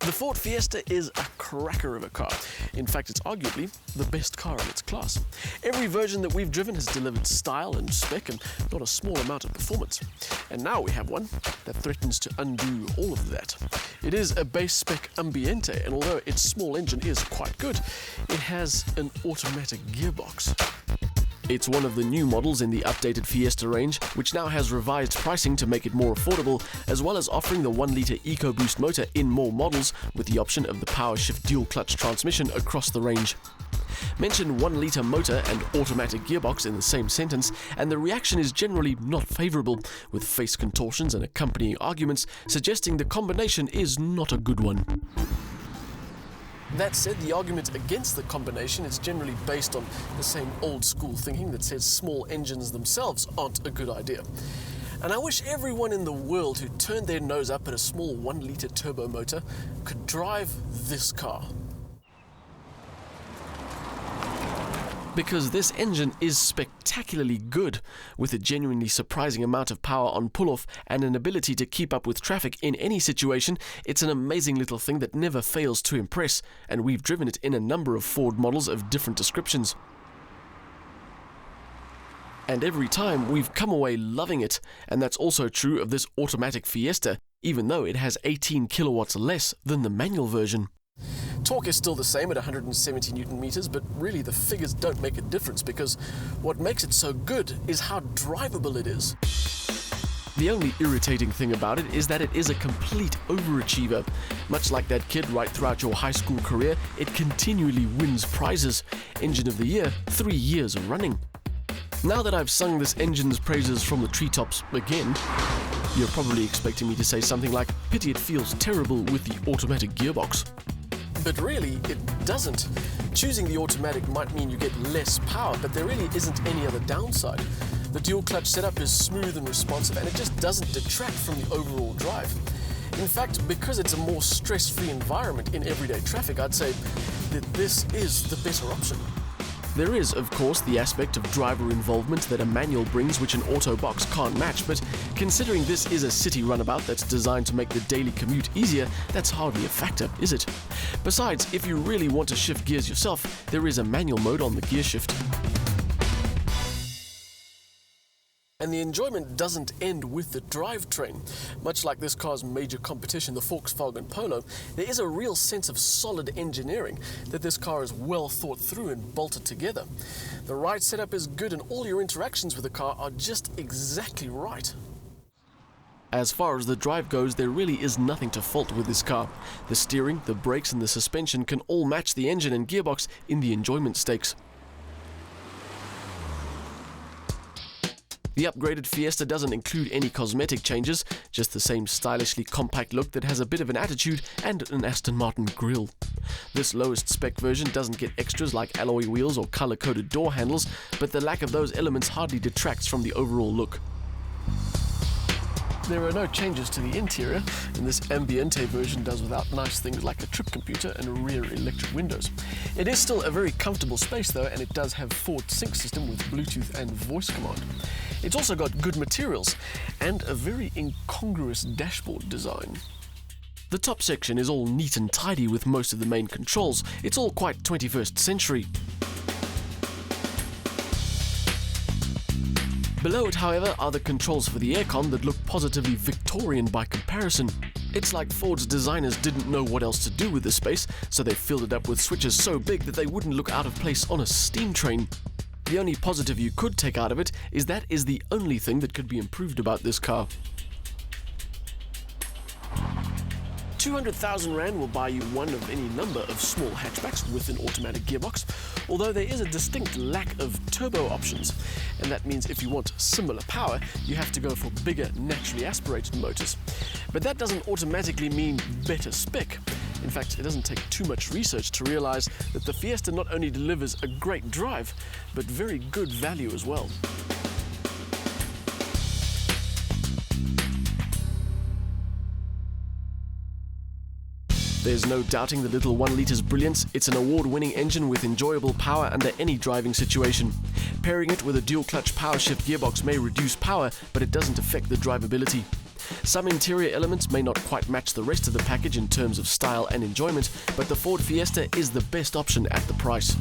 The Ford Fiesta is a cracker of a car. In fact, it's arguably the best car in its class. Every version that we've driven has delivered style and spec and not a small amount of performance. And now we have one that threatens to undo all of that. It is a base spec Ambiente, and although its small engine is quite good, it has an automatic gearbox. It's one of the new models in the updated Fiesta range, which now has revised pricing to make it more affordable, as well as offering the 1-litre Ecoboost motor in more models with the option of the PowerShift dual-clutch transmission across the range. Mention 1-litre motor and automatic gearbox in the same sentence, and the reaction is generally not favourable, with face contortions and accompanying arguments suggesting the combination is not a good one. That said, the argument against the combination is generally based on the same old-school thinking that says small engines themselves aren't a good idea. And I wish everyone in the world who turned their nose up at a small 1-litre turbo motor could drive this car. Because this engine is spectacularly good, with a genuinely surprising amount of power on pull-off and an ability to keep up with traffic in any situation. It's an amazing little thing that never fails to impress, and we've driven it in a number of Ford models of different descriptions. And every time we've come away loving it, and that's also true of this automatic Fiesta, even though it has 18 kilowatts less than the manual version. Torque is still the same at 170 Newton meters, but really the figures don't make a difference because what makes it so good is how drivable it is. The only irritating thing about it is that it is a complete overachiever. Much like that kid right throughout your high school career, it continually wins prizes. Engine of the Year 3 years running. Now that I've sung this engine's praises from the treetops again, you're probably expecting me to say something like, "Pity it feels terrible with the automatic gearbox." But really, it doesn't. Choosing the automatic might mean you get less power, but there really isn't any other downside. The dual clutch setup is smooth and responsive, and it just doesn't detract from the overall drive. In fact, because it's a more stress-free environment in everyday traffic, I'd say that this is the better option. There is, of course, the aspect of driver involvement that a manual brings which an auto box can't match, but considering this is a city runabout that's designed to make the daily commute easier, that's hardly a factor, is it? Besides, if you really want to shift gears yourself, there is a manual mode on the gear shift. And the enjoyment doesn't end with the drivetrain. Much like this car's major competition, the Volkswagen Polo, there is a real sense of solid engineering, that this car is well thought through and bolted together. The ride setup is good and all your interactions with the car are just exactly right. As far as the drive goes, there really is nothing to fault with this car. The steering, the brakes and the suspension can all match the engine and gearbox in the enjoyment stakes. The upgraded Fiesta doesn't include any cosmetic changes, just the same stylishly compact look that has a bit of an attitude and an Aston Martin grille. This lowest spec version doesn't get extras like alloy wheels or color-coded door handles, but the lack of those elements hardly detracts from the overall look. There are no changes to the interior, and this Ambiente version does without nice things like a trip computer and rear electric windows. It is still a very comfortable space though, and it does have Ford Sync system with Bluetooth and voice command. It's also got good materials and a very incongruous dashboard design. The top section is all neat and tidy with most of the main controls. It's all quite 21st century. Below it, however, are the controls for the aircon that look positively Victorian by comparison. It's like Ford's designers didn't know what else to do with the space, so they filled it up with switches so big that they wouldn't look out of place on a steam train. The only positive you could take out of it is that is the only thing that could be improved about this car. 200,000 Rand will buy you one of any number of small hatchbacks with an automatic gearbox, although there is a distinct lack of turbo options, and that means if you want similar power, you have to go for bigger, naturally aspirated motors. But that doesn't automatically mean better spec. In fact, it doesn't take too much research to realize that the Fiesta not only delivers a great drive, but very good value as well. There's no doubting the little 1-litre's brilliance. It's an award-winning engine with enjoyable power under any driving situation. Pairing it with a dual-clutch PowerShift gearbox may reduce power, but it doesn't affect the drivability. Some interior elements may not quite match the rest of the package in terms of style and enjoyment, but the Ford Fiesta is the best option at the price.